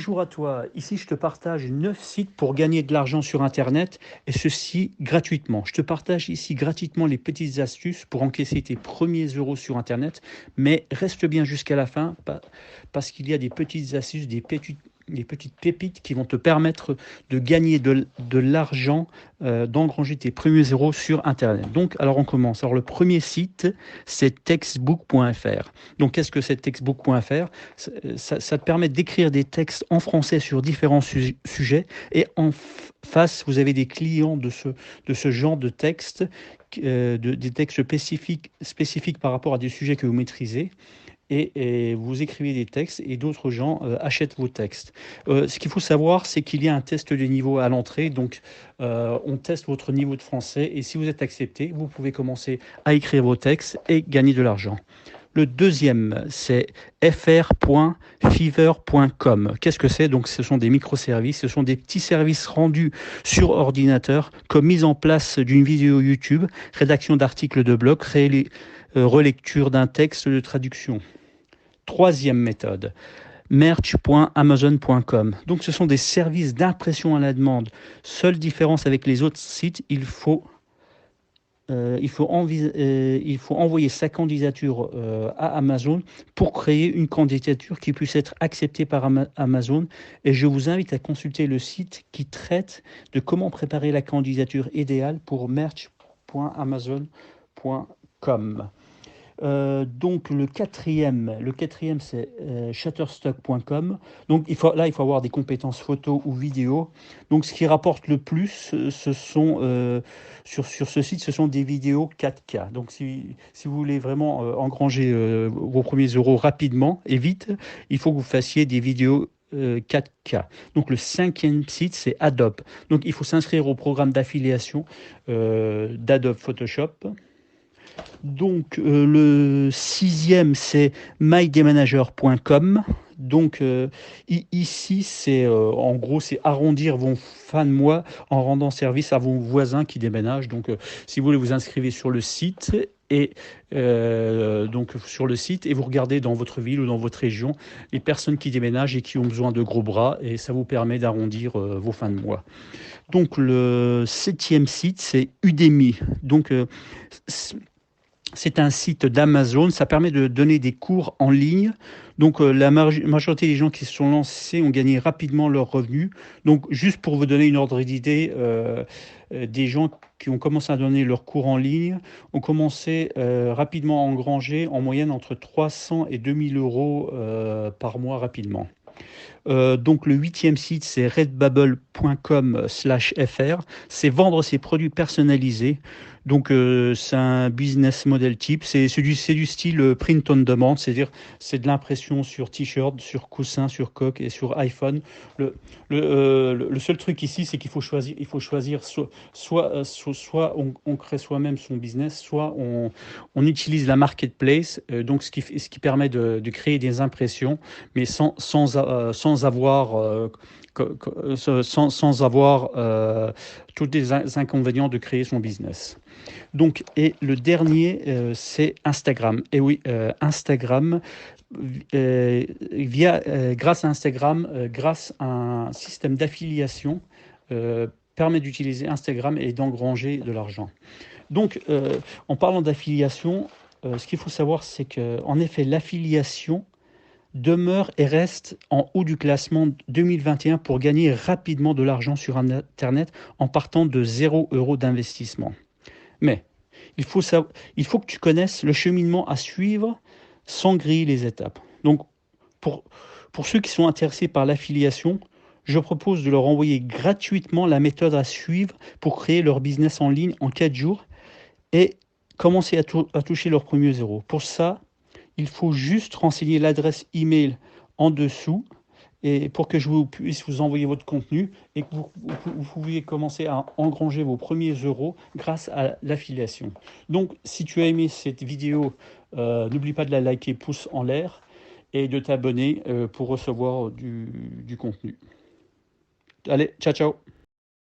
Bonjour à toi, ici je te partage 9 sites pour gagner de l'argent sur Internet et ceci gratuitement. Je te partage ici gratuitement les petites astuces pour encaisser tes premiers euros sur Internet, mais reste bien jusqu'à la fin parce qu'il y a des petites astuces, des petites pépites qui vont te permettre de gagner de l'argent, d'engranger tes premiers euros sur Internet. Donc, alors on commence. Alors le premier site, c'est textbook.fr. Donc qu'est-ce que c'est textbook.fr? Ça te permet d'écrire des textes en français sur différents sujets et en face, vous avez des clients de ce genre de texte, des textes spécifiques par rapport à des sujets que vous maîtrisez. Et vous écrivez des textes et d'autres gens achètent vos textes. Ce qu'il faut savoir, c'est qu'il y a un test de niveau à l'entrée. Donc, on teste votre niveau de français et si vous êtes accepté, vous pouvez commencer à écrire vos textes et gagner de l'argent. Le deuxième, c'est fr.fiverr.com. Qu'est-ce que c'est? Donc, ce sont des microservices, ce sont des petits services rendus sur ordinateur, comme mise en place d'une vidéo YouTube, rédaction d'articles de blog, relecture d'un texte de traduction. Troisième méthode, merch.amazon.com. Donc, ce sont des services d'impression à la demande. Seule différence avec les autres sites, il faut envoyer sa candidature à Amazon pour créer une candidature qui puisse être acceptée par Amazon. Et je vous invite à consulter le site qui traite de comment préparer la candidature idéale pour merch.amazon.com. Donc le quatrième c'est shutterstock.com. Donc il faut avoir des compétences photo ou vidéo. Donc ce qui rapporte le plus, ce sont sur ce site, ce sont des vidéos 4K. Donc si vous voulez vraiment engranger vos premiers euros rapidement et vite, il faut que vous fassiez des vidéos 4K. Donc le cinquième site, c'est Adobe. Donc il faut s'inscrire au programme d'affiliation d'Adobe Photoshop. Donc le sixième, c'est mydemanager.com. Donc ici, c'est en gros, c'est arrondir vos fins de mois en rendant service à vos voisins qui déménagent. Donc si vous voulez, vous inscrivez sur le site et vous regardez dans votre ville ou dans votre région les personnes qui déménagent et qui ont besoin de gros bras et ça vous permet d'arrondir vos fins de mois. Donc le septième site, c'est Udemy. Donc c'est un site d'Amazon, ça permet de donner des cours en ligne. Donc la majorité des gens qui se sont lancés ont gagné rapidement leurs revenus. Donc juste pour vous donner une ordre d'idée, des gens qui ont commencé à donner leurs cours en ligne ont commencé rapidement à engranger en moyenne entre 300 et 2000 euros par mois rapidement. Donc le huitième site, c'est redbubble.com/fr. C'est vendre ses produits personnalisés. Donc c'est un business model type. C'est du style print on demand, c'est-à-dire c'est de l'impression sur t-shirt, sur coussin, sur coque et sur iPhone. Le seul truc ici, c'est qu'il faut choisir soit on crée soi-même son business, soit on utilise la marketplace, donc ce qui permet de créer des impressions, mais sans avoir tous les inconvénients de créer son business. Donc, et le dernier, c'est Instagram. Et oui, Instagram, grâce à Instagram, grâce à un système d'affiliation, permet d'utiliser Instagram et d'engranger de l'argent. Donc, en parlant d'affiliation, ce qu'il faut savoir, c'est qu'en effet, l'affiliation demeure et reste en haut du classement 2021 pour gagner rapidement de l'argent sur Internet en partant de 0 € d'investissement. Mais il faut que tu connaisses le cheminement à suivre sans griller les étapes. Donc, pour ceux qui sont intéressés par l'affiliation, je propose de leur envoyer gratuitement la méthode à suivre pour créer leur business en ligne en 4 jours et commencer à toucher leurs premiers euros. Pour ça, il faut juste renseigner l'adresse email en dessous et pour que je puisse vous envoyer votre contenu et que vous pouviez commencer à engranger vos premiers euros grâce à l'affiliation. Donc, si tu as aimé cette vidéo, n'oublie pas de la liker, pouce en l'air, et de t'abonner pour recevoir du contenu. Allez, ciao, ciao!